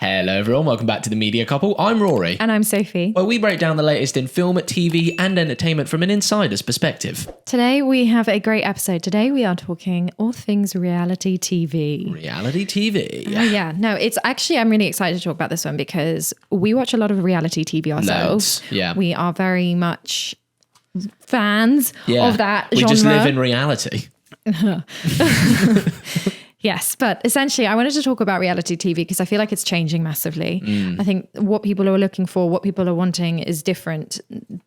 Hello everyone, welcome back to The Media Couple. I'm Rory. And I'm Sophie. Where we break down the latest in film, TV and entertainment from an insider's perspective. Today we have a great episode. Today we are talking all things reality TV. Reality TV. It's actually, I'm really excited to talk about this one because we watch a lot of reality TV ourselves. Loads, yeah. We are very much fans of that genre. We just live in reality. Yes, but essentially I wanted to talk about reality TV because I feel like it's changing massively. I think what people are looking for, what people are wanting is different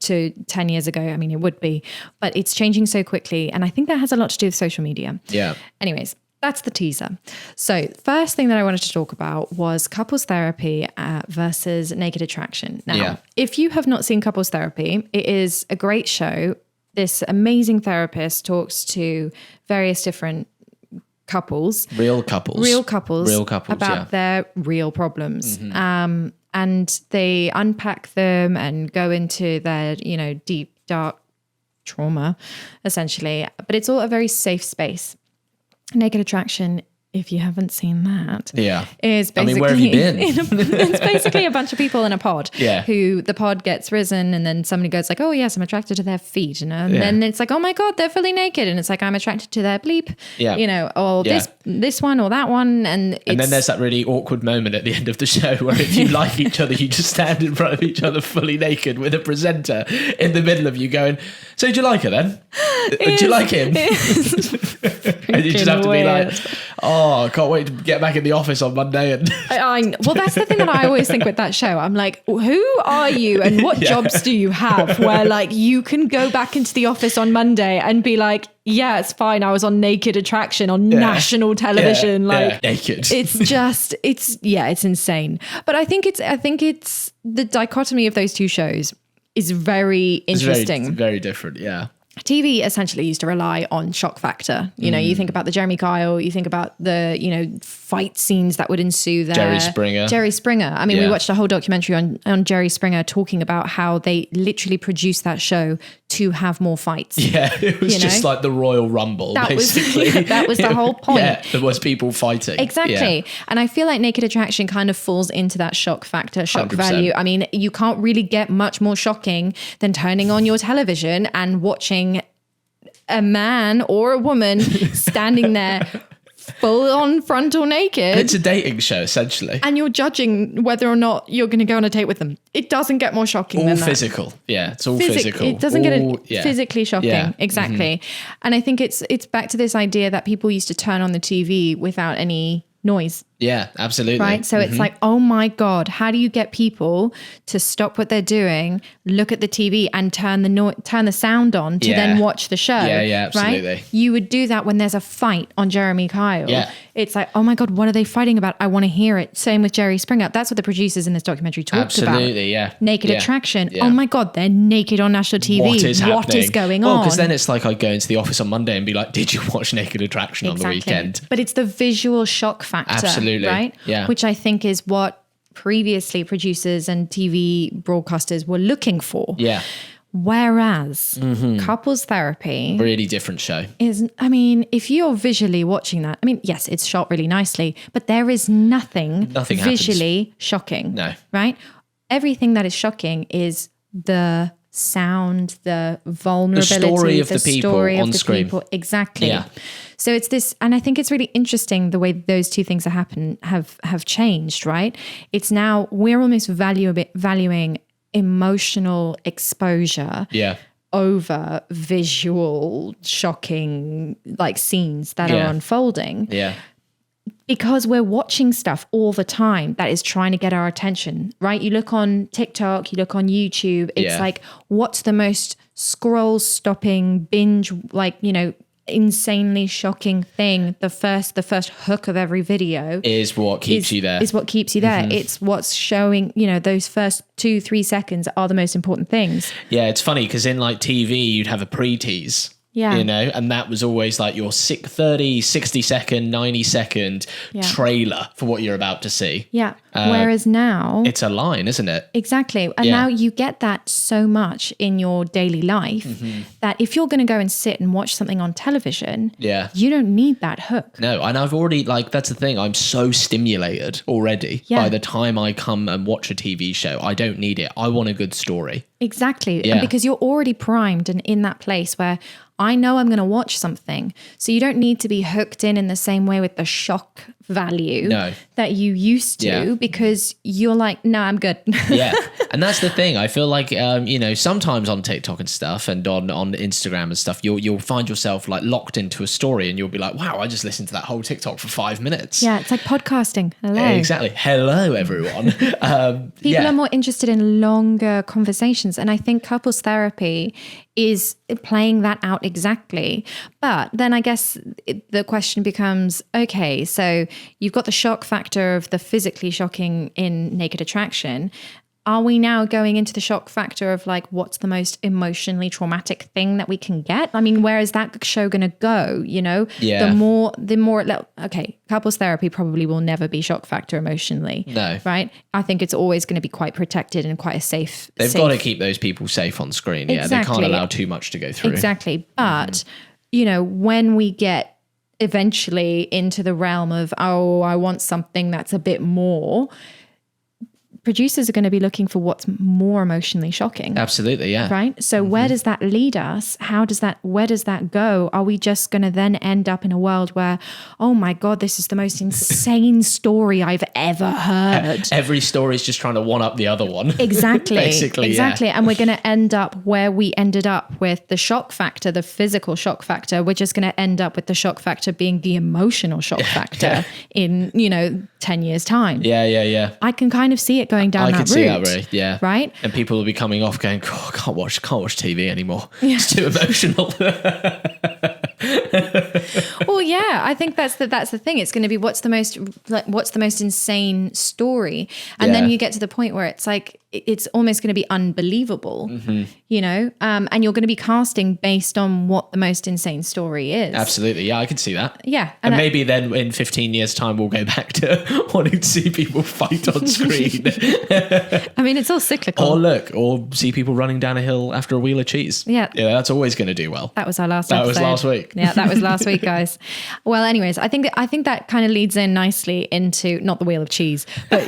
to 10 years ago. I mean, it would be, but it's changing so quickly. And I think that has a lot to do with social media. Yeah. Anyways, that's the teaser. So first thing that I wanted to talk about was couples therapy versus naked attraction. Now, if you have not seen Couples Therapy, it is a great show. This amazing therapist talks to various different real couples about their real problems. And they unpack them and go into their, deep, dark trauma, essentially. But it's all a very safe space. Naked attraction, if you haven't seen that, is basically, where have you been? It's basically a bunch of people in a pod who the pod gets risen and then somebody goes like, oh yes, I'm attracted to their feet. And then it's like, oh my God, they're fully naked. And it's like, I'm attracted to their bleep, this one or that one. And then there's that really awkward moment at the end of the show where if you like each other, you just stand in front of each other fully naked with a presenter in the middle of you going, so do you like her then? Do you like him? And you just have to be like, oh, I can't wait to get back in the office on Monday. And well, that's the thing that I always think with that show. I'm like, who are you and what jobs do you have where like you can go back into the office on Monday and be like, yeah, it's fine. I was on Naked Attraction on national television. Naked. It's insane. But I think it's the dichotomy of those two shows is very interesting. It's very different. Yeah. TV essentially used to rely on shock factor. You think about the Jeremy Kyle, you think about the, fight scenes that would ensue there. Jerry Springer. I mean, we watched a whole documentary on Jerry Springer talking about how they literally produced that show to have more fights. Yeah, it was just like the Royal Rumble, basically. That was the whole point. Yeah, there was people fighting. Exactly. Yeah. And I feel like Naked Attraction kind of falls into that shock factor, shock 100%. Value. I mean, you can't really get much more shocking than turning on your television and watching a man or a woman standing there full on frontal naked. And it's a dating show, essentially. And you're judging whether or not you're going to go on a date with them. It doesn't get more shocking than that. All physical. Yeah, it's all physical. It doesn't get physically shocking. Yeah. Exactly. And I think it's back to this idea that people used to turn on the TV without any noise. Yeah, absolutely. Right. So it's like, oh my God, how do you get people to stop what they're doing, look at the TV and turn the sound on to then watch the show? Yeah, absolutely. Right? You would do that when there's a fight on Jeremy Kyle. Yeah. It's like, oh my God, what are they fighting about? I want to hear it. Same with Jerry Springer. That's what the producers in this documentary talked about. Absolutely, yeah. Naked Attraction. Yeah. Oh my God, they're naked on national TV. What is going on? Well, because then it's like I go into the office on Monday and be like, did you watch Naked Attraction on the weekend? But it's the visual shock factor. Absolutely. Right? Yeah. Which I think is what previously producers and TV broadcasters were looking for. Yeah. Whereas couples therapy, really different show, if you're visually watching that, yes, it's shot really nicely, but there is nothing visually shocking. No. Right? Everything that is shocking is the sound, the vulnerability, the story of the people on screen. Exactly. Yeah. So it's this, and I think it's really interesting the way those two things have changed, right? It's now we're almost valuing emotional exposure over visual shocking scenes that are unfolding. Yeah. Because we're watching stuff all the time that is trying to get our attention, right? You look on TikTok, you look on YouTube, it's like, what's the most scroll stopping binge, insanely shocking thing? The first hook of every video is what keeps you there. Is what keeps you there. It's what's showing, those first 2-3 seconds are the most important things. Yeah, it's funny because in TV, you'd have a pre-tease. Yeah. You know, and that was always like your 30, 60 second, 90 second trailer for what you're about to see. Yeah. Whereas now... It's a line, isn't it? Exactly. And now you get that so much in your daily life that if you're going to go and sit and watch something on television, you don't need that hook. No, and I've already, like, that's the thing. I'm so stimulated already by the time I come and watch a TV show. I don't need it. I want a good story. Exactly. And because you're already primed and in that place where I know I'm going to watch something. So you don't need to be hooked in the same way with the shock value that you used to because you're like, no, I'm good. And that's the thing. I feel like, you know, sometimes on TikTok and stuff and on Instagram and stuff, you'll find yourself like locked into a story and you'll be like, wow, I just listened to that whole TikTok for 5 minutes. Yeah, it's like podcasting. Hello. Exactly. Hello, everyone. People are more interested in longer conversations. And I think couples therapy is playing that out exactly. But then I guess the question becomes, okay, so you've got the shock factor of the physically shocking in Naked Attraction. Are we now going into the shock factor of like, what's the most emotionally traumatic thing that we can get? I mean, where is that show going to go? You know, the more, okay, couples therapy probably will never be shock factor emotionally. No. Right. I think it's always going to be quite protected and quite a safe. They've got to keep those people safe on screen. Yeah. They can't allow too much to go through. Exactly. But, you know, when we get eventually into the realm of, oh, I want something that's a bit more, producers are going to be looking for what's more emotionally shocking. Absolutely, yeah. Right? So where does that lead us? Where does that go? Are we just going to then end up in a world where, oh my God, this is the most insane story I've ever heard. Every story is just trying to one up the other one. Exactly. Basically, exactly. And we're going to end up where we ended up with the shock factor, the physical shock factor. We're just going to end up with the shock factor being the emotional shock factor in, 10 years time. Yeah. I can kind of see it going down that route. I can see that way, yeah. Right? And people will be coming off going, oh, I can't watch TV anymore. Yeah. It's too emotional. Well, yeah, I think that's the thing. It's going to be what's the most insane story, and then you get to the point where it's like it's almost going to be unbelievable, and you're going to be casting based on what the most insane story is. Absolutely, yeah, I can see that. Yeah, and maybe then in 15 years' time we'll go back to wanting to see people fight on screen. I mean, it's all cyclical. Or see people running down a hill after a wheel of cheese. Yeah, that's always going to do well. That was our last episode. That was last week. Yeah, that was last week, guys. Well, anyways, I think that kind of leads in nicely into not the wheel of cheese, but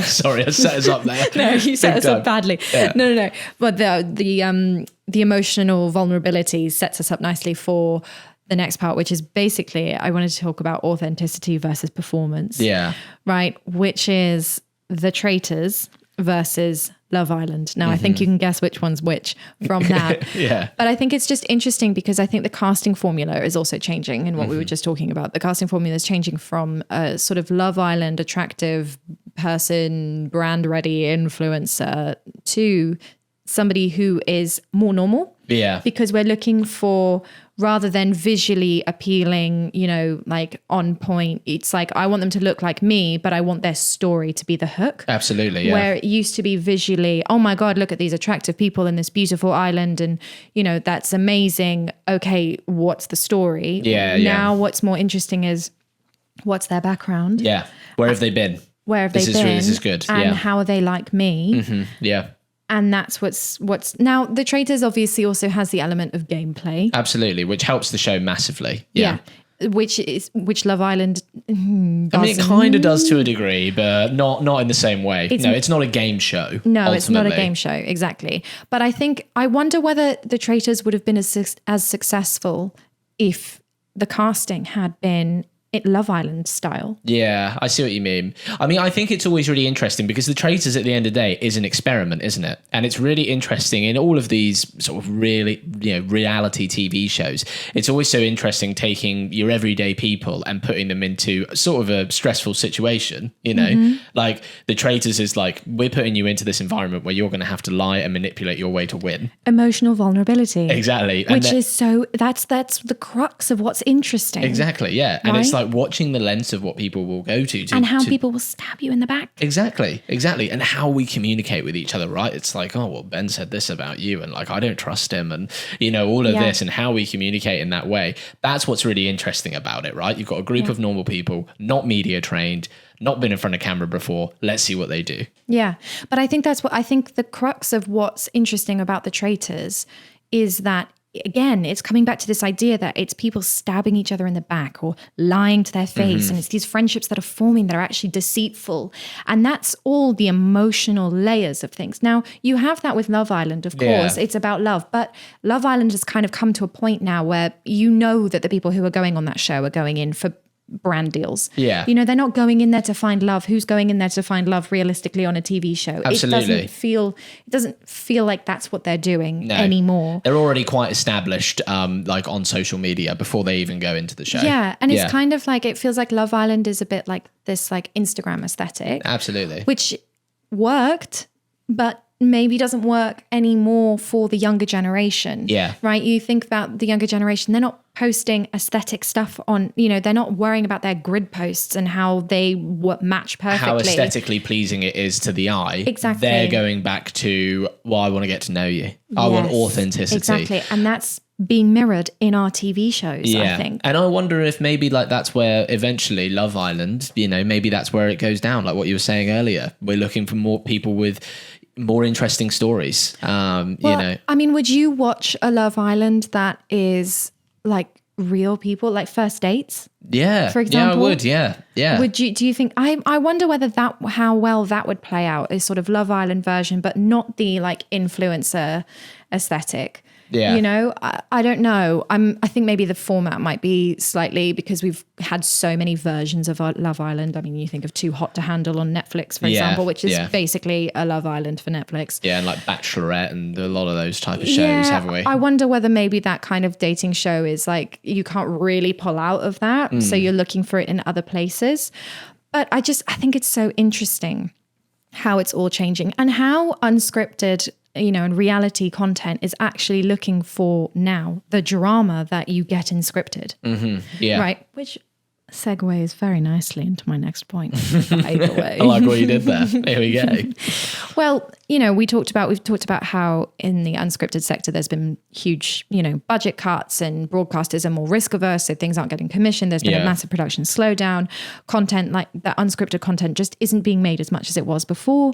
sorry, I set us up there. No, you set us up badly. Yeah. No. But the emotional vulnerability sets us up nicely for the next part, which is basically I wanted to talk about authenticity versus performance. Yeah. Right, which is the Traitors versus Love Island. Now, I think you can guess which one's which from that. Yeah. But I think it's just interesting because I think the casting formula is also changing in what we were just talking about. The casting formula is changing from a sort of Love Island attractive person, brand ready influencer to somebody who is more normal. Yeah. Because we're looking for, rather than visually appealing, like on point, it's like, I want them to look like me, but I want their story to be the hook. Absolutely, yeah. Where it used to be visually, oh my God, look at these attractive people in this beautiful island. And, that's amazing. Okay, what's the story? Yeah. Now what's more interesting is what's their background? Yeah. Where have they been? Where have they been? This is good. And how are they like me? Yeah. And that's what's now the Traitors obviously also has the element of gameplay. Absolutely, which helps the show massively. Yeah. Which Love Island doesn't. I mean, it kind of does to a degree, but not in the same way. It's not a game show. No, ultimately. It's not a game show, exactly. But I wonder whether the Traitors would have been as successful if the casting had been Love Island style. Yeah, I see what you mean. I mean, I think it's always really interesting because the Traitors at the end of the day is an experiment, isn't it? And it's really interesting in all of these sort of really, reality TV shows. It's always so interesting taking your everyday people and putting them into sort of a stressful situation, Like the Traitors is like, we're putting you into this environment where you're going to have to lie and manipulate your way to win. Emotional vulnerability. Exactly. Which is so, that's the crux of what's interesting. Exactly, yeah. And it's like, like watching the lengths of what people will go to and how people will stab you in the back. Exactly. And how we communicate with each other, right? It's like, oh, well, Ben said this about you, and like, I don't trust him, and all of this, and how we communicate in that way. That's what's really interesting about it, right? You've got a group of normal people, not media trained, not been in front of camera before. Let's see what they do. Yeah. But I think the crux of what's interesting about the Traitors is that, again, it's coming back to this idea that it's people stabbing each other in the back or lying to their face. And it's these friendships that are forming that are actually deceitful. And that's all the emotional layers of things. Now, you have that with Love Island, of course. It's about love. But Love Island has kind of come to a point now where that the people who are going on that show are going in for brand deals. Yeah. They're not going in there to find love. Who's going in there to find love realistically on a TV show? Absolutely. It doesn't feel like that's what they're doing anymore. They're already quite established, like on social media before they even go into the show. Yeah. And it's kind of like, it feels like Love Island is a bit like this like Instagram aesthetic. Absolutely. Which worked, but maybe doesn't work anymore for the younger generation. Yeah. Right? You think about the younger generation, they're not posting aesthetic stuff on, they're not worrying about their grid posts and how they match perfectly. How aesthetically pleasing it is to the eye. Exactly. They're going back to, well, I want to get to know you. I want authenticity. Exactly. And that's being mirrored in our TV shows, I think. And I wonder if maybe like that's where eventually Love Island, maybe that's where it goes down. Like what you were saying earlier, we're looking for more people with more interesting stories. I mean, would you watch a Love Island that is like real people, like first dates? Yeah. For example? Yeah, I would. Yeah. Yeah. Do you think, I wonder whether how well that would play out, is sort of Love Island version, but not the like influencer aesthetic. Yeah. I don't know. I think maybe the format might be slightly, because we've had so many versions of Love Island. I mean, you think of Too Hot to Handle on Netflix, for example, which is basically a Love Island for Netflix. Yeah, and like Bachelorette and a lot of those type of shows, haven't we? I wonder whether maybe that kind of dating show is like, you can't really pull out of that. So you're looking for it in other places. But I think it's so interesting how it's all changing and how unscripted and reality content is actually looking for now the drama that you get in scripted. Mm-hmm. Yeah. Right. Which segues very nicely into my next point, by the way. I like what you did there. Here we go. Well, we've talked about how in the unscripted sector, there's been huge, budget cuts, and broadcasters are more risk averse. So things aren't getting commissioned. There's been a massive production slowdown. Content, like that unscripted content, just isn't being made as much as it was before.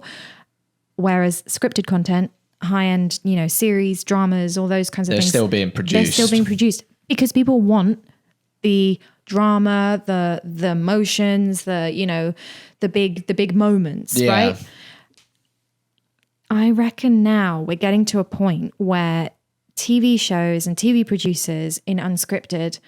Whereas scripted content, high-end, series, dramas, all those kinds of things. They're still being produced because people want the drama, the emotions, the big moments, right? I reckon now we're getting to a point where TV shows and TV producers in unscripted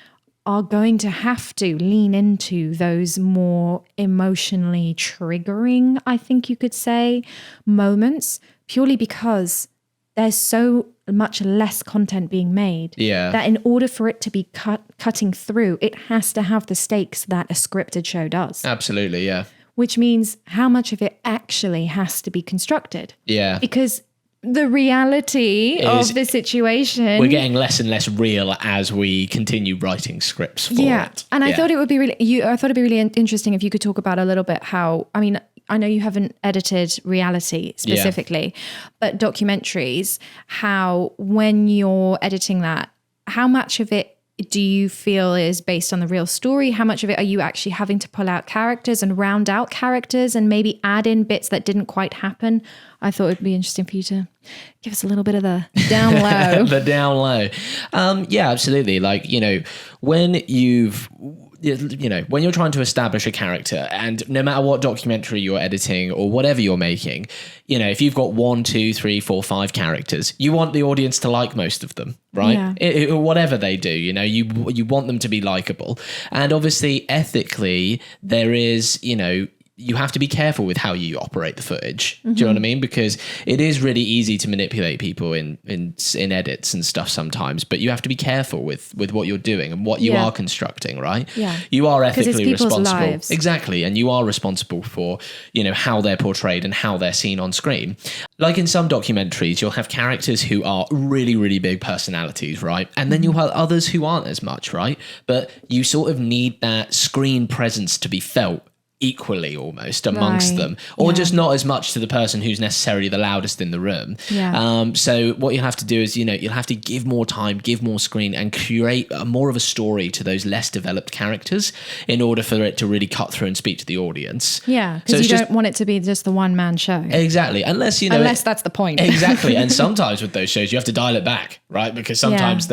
are going to have to lean into those more emotionally triggering, I think you could say, moments, purely because there's so much less content being made that in order for it to be cutting through, it has to have the stakes that a scripted show does. Absolutely, yeah. Which means how much of it actually has to be constructed. Yeah. Because the reality of the situation, we're getting less and less real as we continue writing scripts for it. And I thought it would be really interesting if you could talk about a little bit how, I mean, I know you haven't edited reality specifically, but documentaries, how when you're editing that, how much of it do you feel is based on the real story? How much of it are you actually having to pull out characters and round out characters and maybe add in bits that didn't quite happen? I thought it would be interesting for you to give us a little bit of the down low. The down low. Yeah, absolutely. Like, when when you're trying to establish a character, and no matter what documentary you're editing or whatever you're making, if you've got 1, 2, 3, 4, 5 characters, you want the audience to like most of them, right? Yeah. Whatever they do, you want them to be likable. And obviously, ethically, there is, you have to be careful with how you operate the footage. Do you know what I mean? Because it is really easy to manipulate people in edits and stuff sometimes, but you have to be careful with what you're doing and what you are constructing, right? Yeah. You are ethically responsible. Lives. Exactly. And you are responsible for, how they're portrayed and how they're seen on screen. Like in some documentaries, you'll have characters who are really, really big personalities, right? And then you'll have others who aren't as much, right? But you sort of need that screen presence to be felt equally almost amongst them, or just not as much to the person who's necessarily the loudest in the room. So what you have to do is, you'll have to give more time, give more screen, and create more of a story to those less developed characters in order for it to really cut through and speak to the audience. Yeah, because you don't want it to be just the one-man show. Exactly, unless that's the point. Exactly, and sometimes with those shows you have to dial it back, right? Because sometimes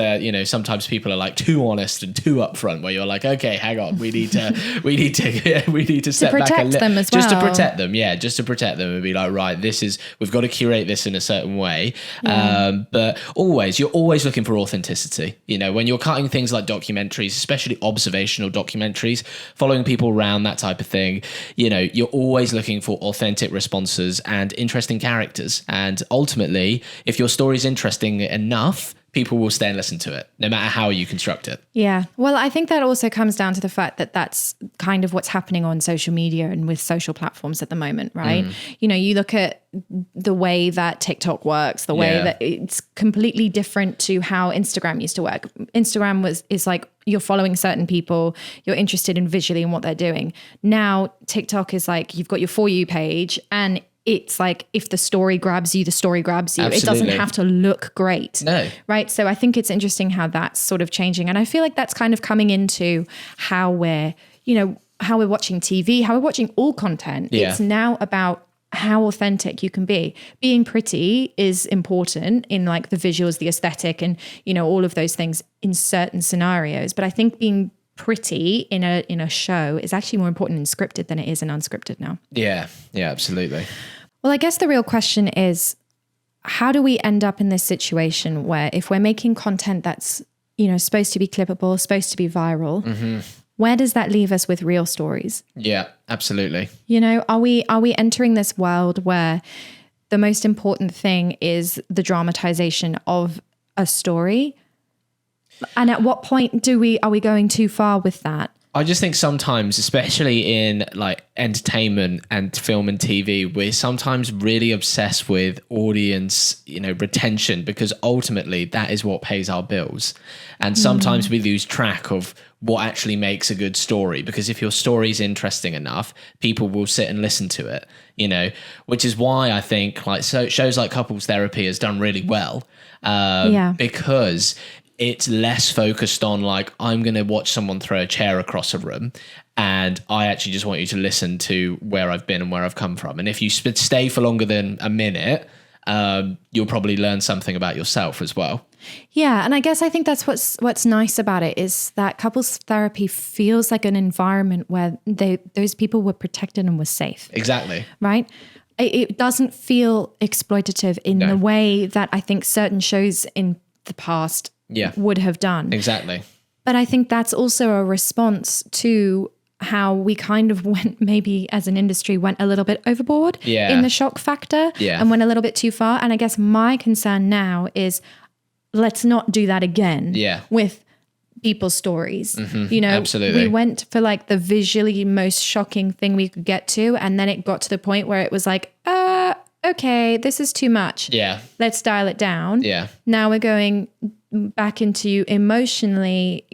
sometimes people are like too honest and too upfront, where you're like, okay, hang on, we need to step back a them as well. Just to protect them, just to protect them and be like, right, we've got to curate this in a certain way. But you're always looking for authenticity. When you're cutting things like documentaries, especially observational documentaries, following people around, that type of thing, you're always looking for authentic responses and interesting characters. And ultimately, if your story's interesting enough, people will stay and listen to it, no matter how you construct it. Yeah. Well, I think that also comes down to the fact that that's kind of what's happening on social media and with social platforms at the moment, right? You look at the way that TikTok works, the way that it's completely different to how Instagram used to work. Instagram is like you're following certain people, you're interested in visually in what they're doing. Now, TikTok is like you've got your For You page, and it's like if the story grabs you, the story grabs you. Absolutely. It doesn't have to look great. No. Right? So I think it's interesting how that's sort of changing. And I feel like that's kind of coming into how we're watching TV, how we're watching all content. Yeah. It's now about how authentic you can be. Being pretty is important in like the visuals, the aesthetic, and, all of those things in certain scenarios. But I think being pretty in a show is actually more important in scripted than it is in unscripted now. Yeah, absolutely. Well, I guess the real question is, how do we end up in this situation where if we're making content that's, supposed to be clippable, supposed to be viral, where does that leave us with real stories? Yeah, absolutely. Are we entering this world where the most important thing is the dramatization of a story? And at what point are we going too far with that? I just think sometimes, especially in like entertainment and film and TV, we're sometimes really obsessed with audience, retention, because ultimately that is what pays our bills. And sometimes we lose track of what actually makes a good story, because if your story is interesting enough, people will sit and listen to it, which is why I think shows like Couples Therapy has done really well, because it's less focused on like, I'm going to watch someone throw a chair across a room, and I actually just want you to listen to where I've been and where I've come from. And if you stay for longer than a minute, you'll probably learn something about yourself as well. Yeah. And I guess I think that's what's nice about it is that couples therapy feels like an environment where those people were protected and were safe. Exactly. Right? It doesn't feel exploitative in the way that I think certain shows in the past would have done. Exactly. But I think that's also a response to how we kind of went, maybe as an industry, went a little bit overboard in the shock factor and went a little bit too far. And I guess my concern now is let's not do that again with people's stories. Absolutely. We went for like the visually most shocking thing we could get to. And then it got to the point where it was like, okay, this is too much. Yeah. Let's dial it down. Yeah. Now we're going back into emotionally,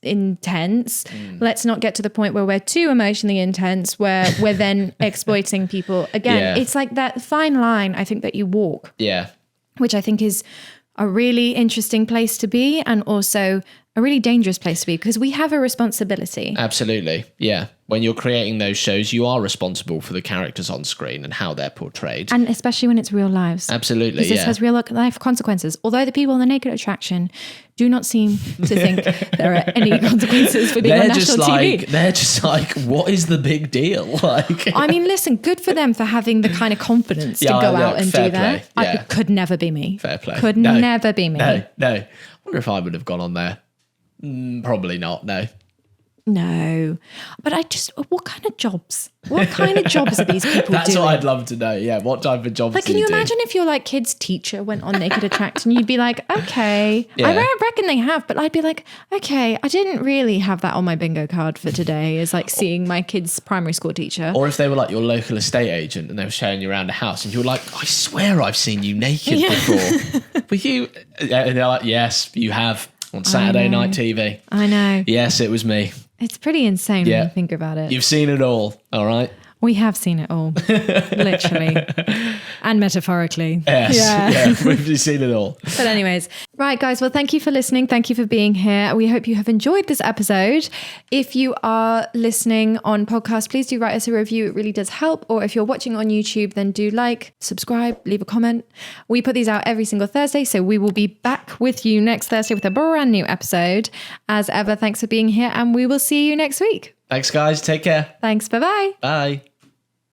intense. Let's not get to the point where we're too emotionally intense, where we're then exploiting people. Again, it's like that fine line, I think, that you walk. Yeah. Which I think is a really interesting place to be, and also a really dangerous place to be, because we have a responsibility. Absolutely. Yeah. When you're creating those shows, you are responsible for the characters on screen and how they're portrayed. And especially when it's real lives. Absolutely. Because this has real life consequences. Although the people in the Naked Attraction do not seem to think there are any consequences for being on national TV. They're just like, what is the big deal? Like, I mean, listen, good for them for having the kind of confidence to go out and do that. It could never be me. Fair play. Could never be me. No. I wonder if I would have gone on there. Probably not, no. No. But what kind of jobs? What kind of jobs are these people That's doing? what I'd love to know. Yeah, what type of jobs Like, do can you do? imagine if your like kid's teacher went on Naked Attraction? You'd be like, okay. Yeah. I reckon they have, but I'd be like, okay, I didn't really have that on my bingo card for today, is like seeing my kid's primary school teacher. Or if they were like your local estate agent and they were showing you around a house and you were like, I swear I've seen you naked before. Were you? And they're like, yes, you have, on Saturday night TV. I know. Yes, it was me. It's pretty insane when you think about it. You've seen it all right? We have seen it all, literally and metaphorically. Yes, yeah, we've seen it all. But anyways, right, guys. Well, thank you for listening. Thank you for being here. We hope you have enjoyed this episode. If you are listening on podcast, please do write us a review. It really does help. Or if you're watching on YouTube, then do like, subscribe, leave a comment. We put these out every single Thursday, so we will be back with you next Thursday with a brand new episode. As ever, thanks for being here, and we will see you next week. Thanks, guys. Take care. Thanks. Bye-bye. Bye.